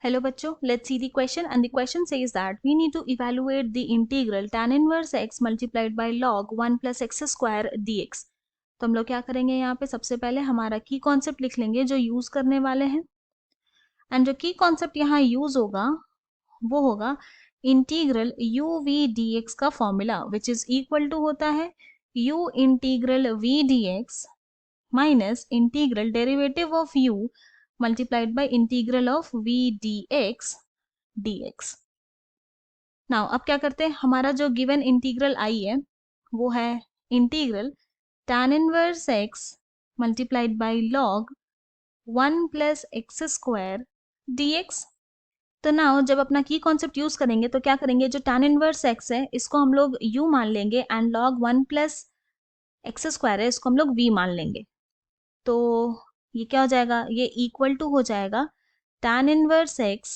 Hello बच्चों, let's see the question and the question says that we need to evaluate the integral tan inverse x multiplied by log 1 plus x square dx। तो हम लोग क्या करेंगे यहाँ पे सबसे पहले हमारा की कॉन्सेप्ट लिख लेंगे जो यूज करने वाले हैं। एंड जो की कॉन्सेप्ट यहाँ यूज होगा वो होगा इंटीग्रल u v dx का formula which is equal to होता है u integral v dx minus integral derivative of u multiplied by integral of v dx। Now अब क्या करते हैं, हमारा जो गिवन इंटीग्रल आई है वो है integral tan inverse x multiplied by log 1 plus x square dx। तो नाउ जब अपना की कॉन्सेप्ट यूज करेंगे तो क्या करेंगे, जो tan इनवर्स x है इसको हम लोग u मान लेंगे and log 1 plus x square है इसको हम लोग v मान लेंगे। तो ये क्या हो जाएगा, ये इक्वल टू हो जाएगा tan inverse x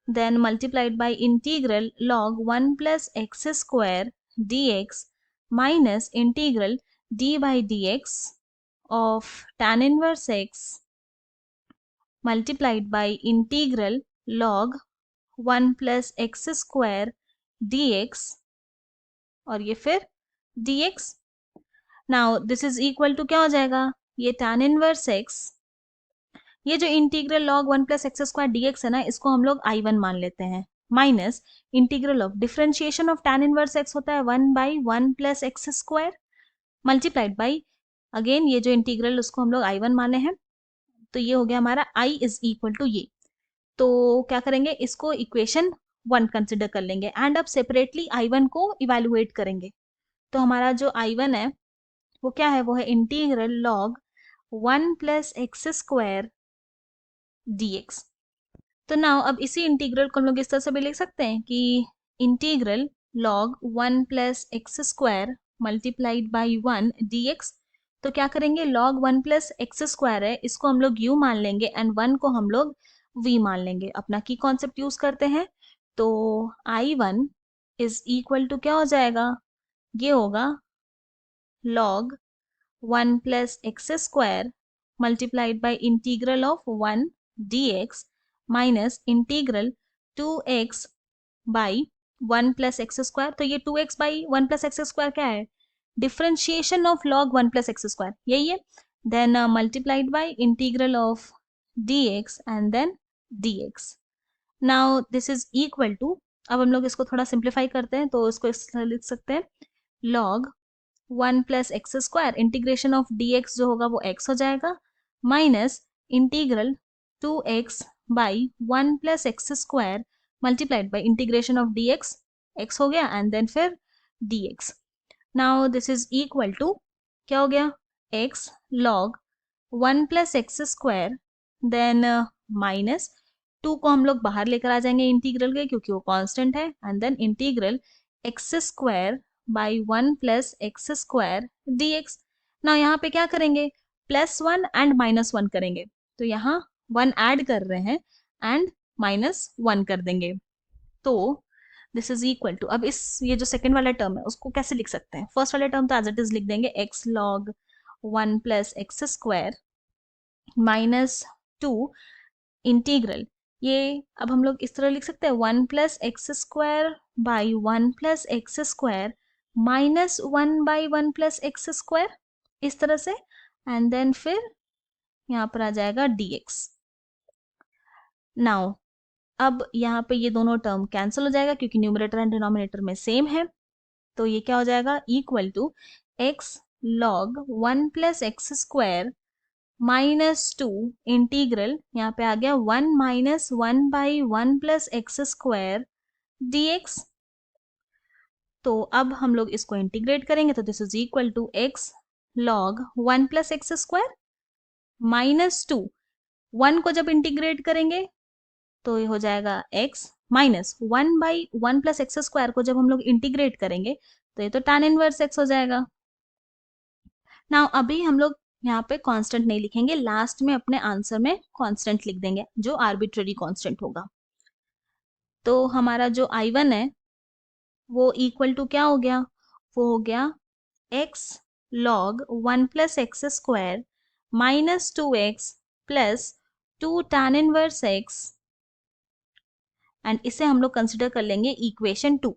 then multiplied by integral log 1 plus x square dx minus integral d by dx of tan inverse x multiplied by integral log 1 plus x square dx और ये फिर dx। Now this is equal to क्या हो जाएगा, ये tan inverse x, ये जो integral log 1 plus x square dx है ना इसको हम लोग I1 मान लेते हैं, minus integral of differentiation of tan inverse x होता है 1 by 1 plus x square multiplied by again ये जो इंटीग्रल उसको हम लोग I1 माने हैं। तो ये हो गया हमारा I इज इक्वल टू ये। तो क्या करेंगे, इसको इक्वेशन 1 कंसिडर कर लेंगे एंड अब सेपरेटली I1 को इवेलुएट करेंगे। तो हमारा जो I1 है वो क्या है, वो है integral log 1 plus x square dx। तो नाउ अब इसी इंटीग्रल को हम लोग इस तरह से भी लिख सकते हैं कि integral log 1 plus x square multiplied by 1 dx। तो क्या करेंगे, log 1 प्लस एक्स स्क्वायर है इसको हम लोग u मान लेंगे एंड 1 को हम लोग v मान लेंगे। अपना की कॉन्सेप्ट यूज करते हैं तो I1 इज इक्वल टू क्या हो जाएगा, ये होगा log 1 plus x square multiplied by integral of 1 dx minus integral 2x by 1 plus x square. तो ये 2x by 1 plus x square क्या है, differentiation of log 1 plus x square यही है। Then multiplied by integral of dx and then dx। Now this is equal to, अब हम लोग इसको थोड़ा सिंप्लीफाई करते हैं तो इसको इस तरह लिख सकते हैं log 1 plus x square integration of dx जो होगा वो x हो जाएगा minus integral 2x by 1 plus x square multiplied by integration of dx x हो गया एंड देन फिर dx। Now this is equal to क्या हो गया, x log 1 plus x square then minus 2 को हम लोग बाहर लेकर आ जाएंगे इंटीग्रल के क्योंकि वो कांस्टेंट है and then integral x square by 1 plus x square dx। ना यहाँ पे क्या करेंगे, +1 एंड -1 करेंगे। तो यहाँ 1 ऐड कर रहे हैं एंड -1 कर देंगे। तो दिस इज इक्वल टू, अब इस ये जो सेकंड वाला टर्म है उसको कैसे लिख सकते हैं, फर्स्ट वाला टर्म तो एज इट इज लिख देंगे x log 1 plus x square -2 integral, ये अब हम लोग इस तरह लिख सकते हैं 1 plus x square by 1 plus x square -1 by 1 plus x square इस तरह से एंड देन फिर यहाँ पर आ जाएगा dx। नाउ अब यहाँ पे ये दोनों टर्म कैंसिल हो जाएगा क्योंकि न्यूमरेटर एंड डिनोमिनेटर में सेम है। तो ये क्या हो जाएगा, equal to x log 1 plus x square -2 integral, यहाँ पे आ गया 1 minus 1 by 1 plus x square dx। तो अब हम लोग इसको इंटीग्रेट करेंगे तो this is equal to x log 1 plus x square -2, 1 को जब इंटीग्रेट करेंगे तो ये हो जाएगा x minus 1 by 1 plus x square को जब हम लोग इंटीग्रेट करेंगे तो ये तो tan इनवर्स x हो जाएगा। नाउ अभी हम लोग यहाँ पे कांस्टेंट नहीं लिखेंगे, लास्ट में अपने आंसर में कांस्टेंट लिख देंगे जो आर्बिट्ररी कांस्टेंट होगा। तो हमारा जो I1 है वो इक्वल टू क्या हो गया, वो हो गया x log 1 plus x square -2x plus 2 tan inverse x, and इसे हम लोग कंसिडर कर लेंगे इक्वेशन 2।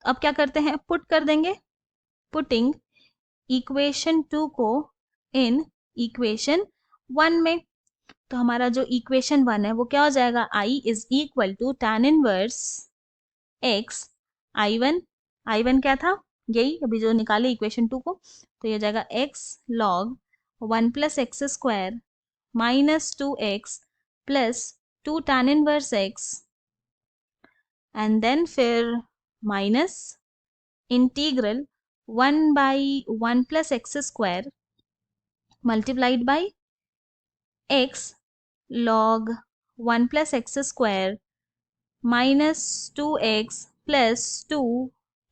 अब क्या करते हैं, पुट कर देंगे, पुटिंग इक्वेशन 2 को इन इक्वेशन 1 में। तो हमारा जो इक्वेशन 1 है वो क्या हो जाएगा, I is equal to tan inverse x, I1 क्या था, यही अभी जो निकाले इक्वेशन 2 को, तो ये हो जाएगा x log 1 plus x square minus 2x plus 2 tan inverse x, and then फिर minus integral 1 by 1 plus x square multiplied by x log 1 plus x square minus 2x plus 2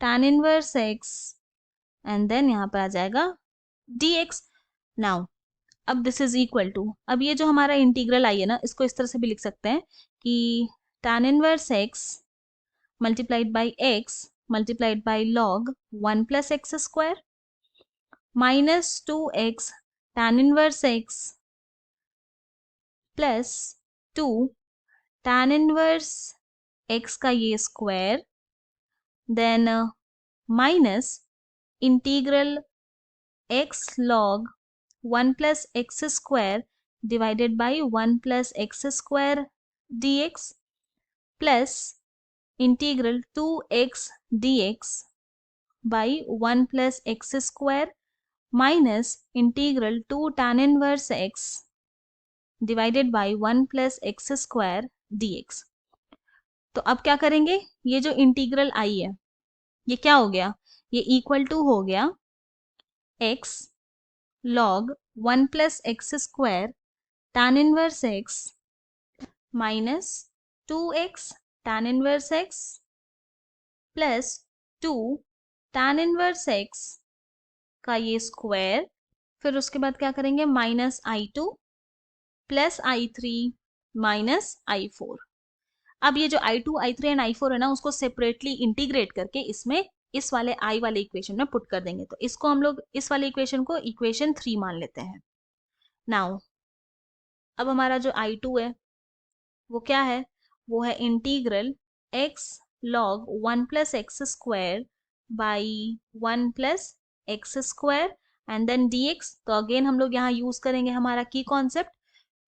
tan inverse x, and then यहाँ पे आ जाएगा dx। Now अब this is equal to, अब ये जो हमारा इंटीग्रल आई है ना, इसको इस तरह से भी लिख सकते हैं कि tan inverse x multiplied by x multiplied by log 1 plus x square minus 2x tan inverse x plus 2 tan inverse x का ये square, then minus integral x log 1 plus x square divided by 1 plus x square dx plus integral 2x dx by 1 plus x square minus integral 2 tan inverse x divided by 1 plus x square dx। तो अब क्या करेंगे, ये जो integral आई है ये क्या हो गया, ये इक्वल टू हो गया x log 1 plus x square tan inverse x minus 2x tan inverse x plus 2 tan inverse x का ये स्क्वायर, फिर उसके बाद क्या करेंगे, minus I2 plus I3 minus I4। अब ये जो I2, I3 एंड I4 है ना, उसको सेपरेटली इंटीग्रेट करके इसमें इस वाले I वाले इक्वेशन में पुट कर देंगे। तो इसको हम लोग इस वाले इक्वेशन को इक्वेशन 3 मान लेते हैं। नाउ अब हमारा जो I2 है वो क्या है, वो है integral x log 1 plus x square by 1 plus x square and then dx। तो अगेन हम लोग यहाँ यूज करेंगे हमारा की कॉन्सेप्ट।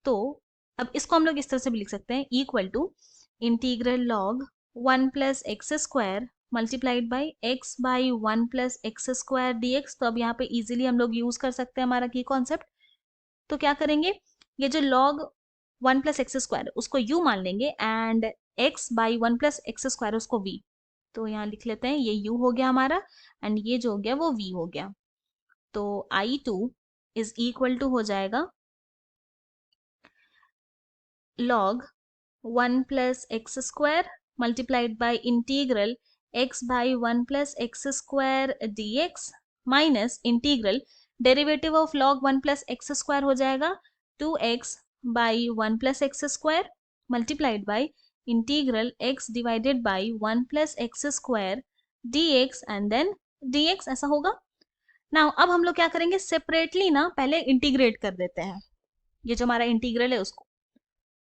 तो अब इसको हम लोग इस तरह से भी लिख सकते हैं, equal to integral log 1 plus x square multiplied by x by 1 plus x square dx। तो अब यहाँ पे इजीली हम लोग यूज कर सकते हैं हमारा की कॉन्सेप्ट। तो क्या करेंगे, ये जो log 1 प्लस एक्स स्क्वायर उसको u मान लेंगे and x by 1 plus x square उसको v। तो यहाँ लिख लेते हैं, ये u हो गया हमारा एंड ये जो हो गया वो v हो गया। तो I2 इज इक्वल टू हो जाएगा log 1 plus x square multiplied by integral x by 1 plus x square dx minus integral derivative of log 1 plus x square हो जाएगा 2x by 1 plus x square multiplied by integral x divided by 1 plus x square dx and then dx ऐसा होगा। Now अब हम लोग क्या करेंगे, separately ना पहले इंटीग्रेट कर देते हैं ये जो हमारा इंटीग्रल है उसको।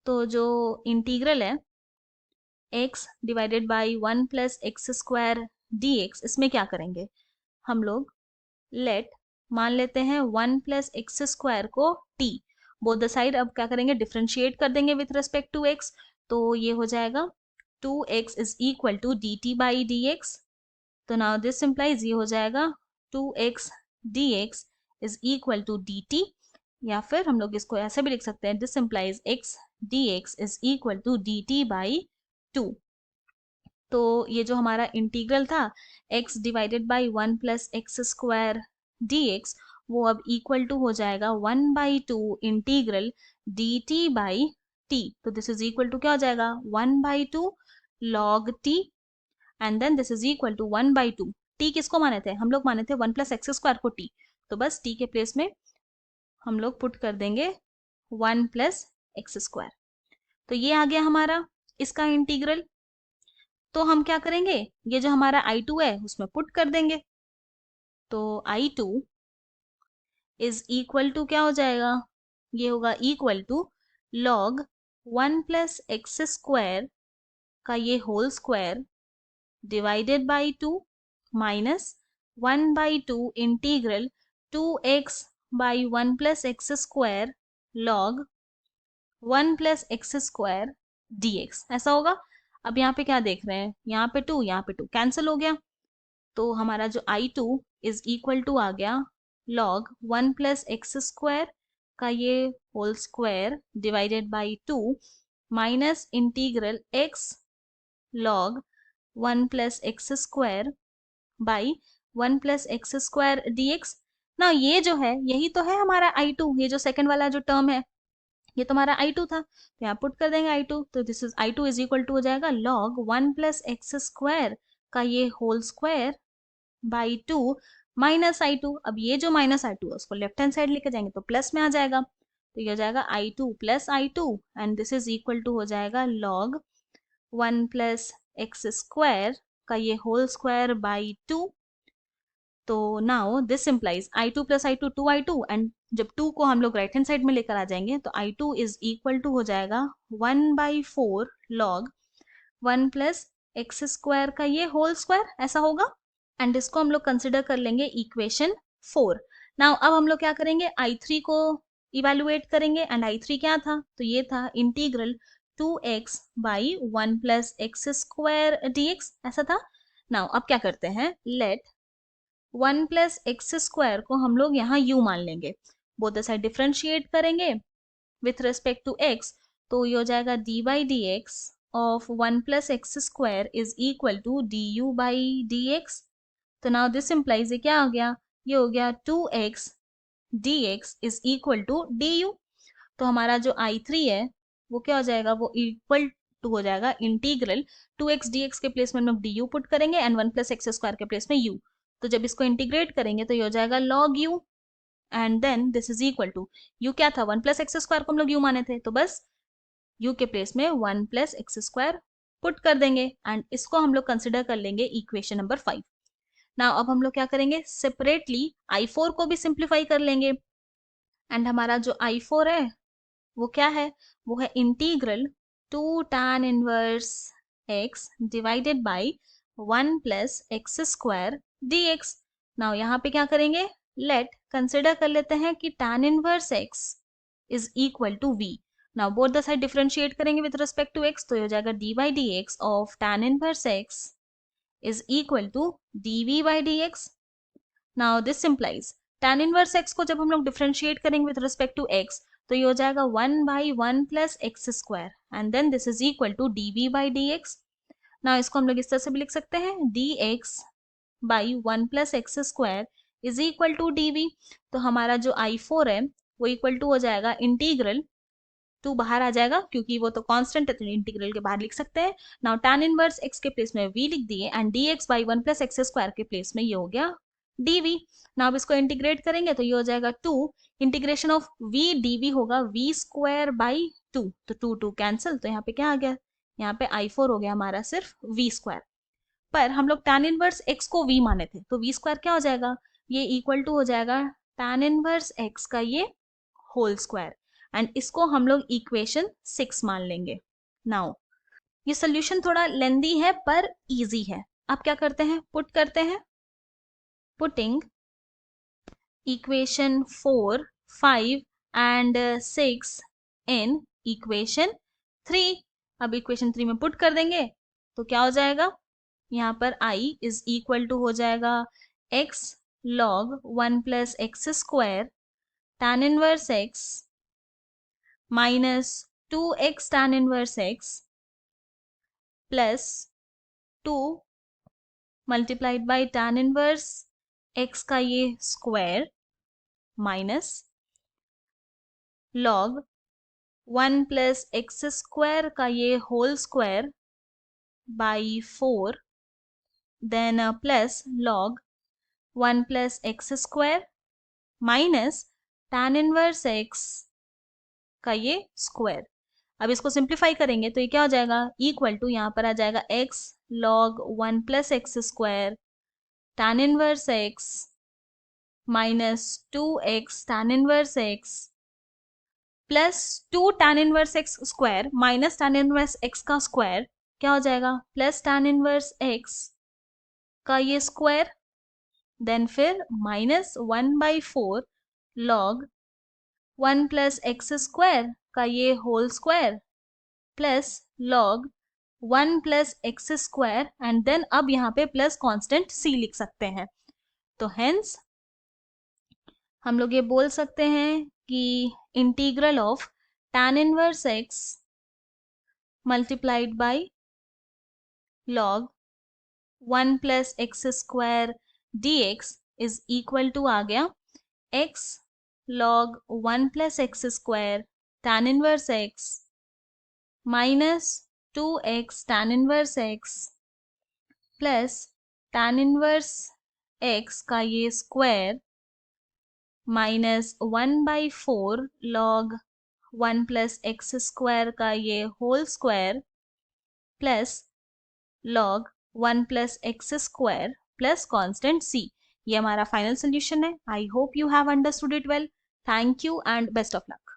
तो जो इंटीग्रल है x divided by 1 plus x square dx, इसमें क्या करेंगे हम लोग, लेट मान लेते हैं 1 प्लस एक्स स्क्वायर को t, बोथ द साइड अब क्या करेंगे, डिफ्रेंशिएट कर देंगे विथ रिस्पेक्ट टू x। तो ये हो जाएगा 2x is equal to dt by dx। तो नाउ दिस इम्प्लाइज ये हो जाएगा 2x dx is equal to dt, या फिर हम लोग इसको ऐसे भी लिख सकते हैं, this implies x dx is equal to dt by 2। तो ये जो हमारा इंटीग्रल था x divided by 1 plus x square dx, वो अब इक्वल टू हो जाएगा 1 by 2 integral dt by t। तो दिस इज इक्वल टू क्या हो जाएगा, 1 by 2 log t and then this is equal to 1 by 2, t किसको माने थे, हम लोग माने थे 1 प्लस एक्स स्क्वायर को t। तो बस t के प्लेस में हम लोग पुट कर देंगे 1 प्लस एक्स स्क्वायर। तो ये आ गया हमारा इसका इंटीग्रल। तो हम क्या करेंगे, ये जो हमारा I2 है उसमें पुट कर देंगे। तो I2 इज इक्वल टू क्या हो जाएगा, ये होगा equal to log 1 plus x square का ये whole square divided by 2 minus 1/2 integral 2x by 1 plus x square log 1 plus x square dx, ऐसा होगा। अब यहाँ पे क्या देख रहे हैं, यहाँ पे 2 यहाँ पे 2 कैंसिल हो गया, तो हमारा जो I2 इज इक्वल टू आ गया लॉग 1 प्लस एक्स स्क्वायर का ये whole square divided by 2 minus integral x log 1 plus x square by 1 plus x square dx। ना ये जो है यही तो है हमारा I2, ये जो सेकंड वाला जो टर्म है ये तो हमारा I2 था, तो यहाँ पुट कर देंगे I2, तो this is I2 is equal to हो जाएगा लॉग 1 प्लस एक्स स्क्वायर का ये whole square by 2 minus I2। अब ये जो माइनस I2 है उसको लेफ्ट हैंड साइड लेकर जाएंगे तो प्लस में आ जाएगा, तो ये हो जाएगा I2 plus I2 and this is equal to हो जाएगा लॉग 1 प्लस एक्स स्क्वायर का ये होल स्क्वायर बाई 2। तो now this implies I2 plus I2 2I2, and जब 2 को हम लोग राइट हैंड साइड में लेकर आ जाएंगे तो I2 इज इक्वल टू हो जाएगा 1/4 लॉग 1 प्लस एक्स स्क्वायर का ये होल स्क्वायर, ऐसा होगा। एंड इसको हम लोग कंसिडर कर लेंगे इक्वेशन 4। नाउ अब हम लोग क्या करेंगे, I3 को इवेलुएट करेंगे, एंड I3 क्या था, तो ये था integral 2x by 1 plus x square dx, ऐसा था। नाउ अब क्या करते हैं, लेट 1 प्लस एक्स स्क्वायर को हम लोग यहाँ u मान लेंगे, बोथ द साइड डिफ्रेंशिएट करेंगे विथ रिस्पेक्ट टू x, तो ये हो जाएगा dy dx of 1 plus x square is equal to du by dx। तो नाउ दिस इम्प्लाइज ये क्या हो गया, ये हो गया 2x dx is equal to du। तो हमारा जो I3 है वो क्या हो जाएगा, वो इक्वल टू हो जाएगा इंटीग्रल 2x dx के प्लेस में हम लोग du पुट करेंगे एंड 1 प्लस एक्स स्क्वायर के प्लेस में u, तो जब इसको इंटीग्रेट करेंगे तो ये हो जाएगा log u and then this is equal to u क्या था, 1 प्लस एक्स स्क्वायर को हम लोग u माने थे, तो बस u के प्लेस में 1 प्लस एक्स स्क्वायर पुट कर देंगे एंड इसको हम लोग कंसिडर कर लेंगे इक्वेशन नंबर 5। नाउ अब हम लोग क्या करेंगे, सेपरेटली I4 को भी सिंप्लीफाई कर लेंगे, एंड हमारा जो I4 है वो क्या है, वो है integral 2 tan inverse x divided by 1 plus x square dx। Now यहाँ पे क्या करेंगे, लेट कंसिडर कर लेते हैं कि tan inverse x is equal to v। Now both the side differentiate करेंगे विद रिस्पेक्ट टू x, तो ये हो जाएगा dy dx of tan inverse x is equal to dv by dx। Now this implies tan inverse x को जब हम लोग differentiate करेंगे विद रिस्पेक्ट टू x, तो ये हो जाएगा 1/1 plus x square and then this is equal to dv by dx। Now इसको हम लोग इस तरह से भी लिख सकते हैं dx by 1 plus x square is equal to dv। तो हमारा जो I4 है वो इक्वल टू हो जाएगा इंटीग्रल 2 बाहर आ जाएगा क्योंकि वो तो कांस्टेंट है, तो इंटीग्रल के बाहर लिख सकते हैं। नाउ tan इनवर्स x के प्लेस में v लिख दिए and dx by 1 plus x square के प्लेस में ये हो गया dv। नाउ इसको इंटीग्रेट करेंगे तो ये हो जाएगा 2 इंटीग्रेशन ऑफ v dv होगा v स्क्वायर बाई 2, तो 2 2 कैंसिल, तो यहाँ पे क्या आ गया, यहाँ पे I4 हो गया हमारा सिर्फ v स्क्वायर। पर हम लोग tan इनवर्स x को v माने थे, तो v स्क्वायर क्या हो जाएगा, ये इक्वल टू हो जाएगा tan इनवर्स x का ये होल स्क्वायर, एंड इसको हम लोग इक्वेशन 6 मान लेंगे। नाउ ये सोल्यूशन थोड़ा लेंदी है पर इजी है। अब क्या करते हैं, पुट करते हैं, putting equation 4 5 and 6 in equation 3। अब इक्वेशन 3 में पुट कर देंगे तो क्या हो जाएगा, यहाँ पर I इज इक्वल टू हो जाएगा x log 1 plus x square tan inverse x minus 2x tan inverse x plus 2 multiplied by tan inverse x का ये square minus log 1 plus x square का ये whole square by 4 then plus log 1 plus x square minus tan inverse x का ये square. अब इसको simplify करेंगे तो ये क्या हो जाएगा, इक्वल टू यहाँ पर आ जाएगा x log 1 plus x square tan inverse x minus 2x tan inverse x plus 2 tan inverse x square minus tan inverse x का स्क्वायर क्या हो जाएगा, प्लस tan इनवर्स एक्स का ये स्क्वायर, देन फिर minus 1/4 log 1 plus x square का ये whole square plus log 1 plus x square, and then अब यहाँ पे प्लस कांस्टेंट c लिख सकते हैं। तो हेंस हम लोग ये बोल सकते हैं कि integral of tan inverse x multiplied by log 1 plus x square dx is equal to आ गया x log 1 plus x square tan inverse x minus 2x tan inverse x plus tan inverse x का ये square minus 1/4 log 1 plus x square का ये whole square plus log 1 plus x square plus constant c। ये हमारा final solution है। I hope you have understood it well. Thank you and best of luck.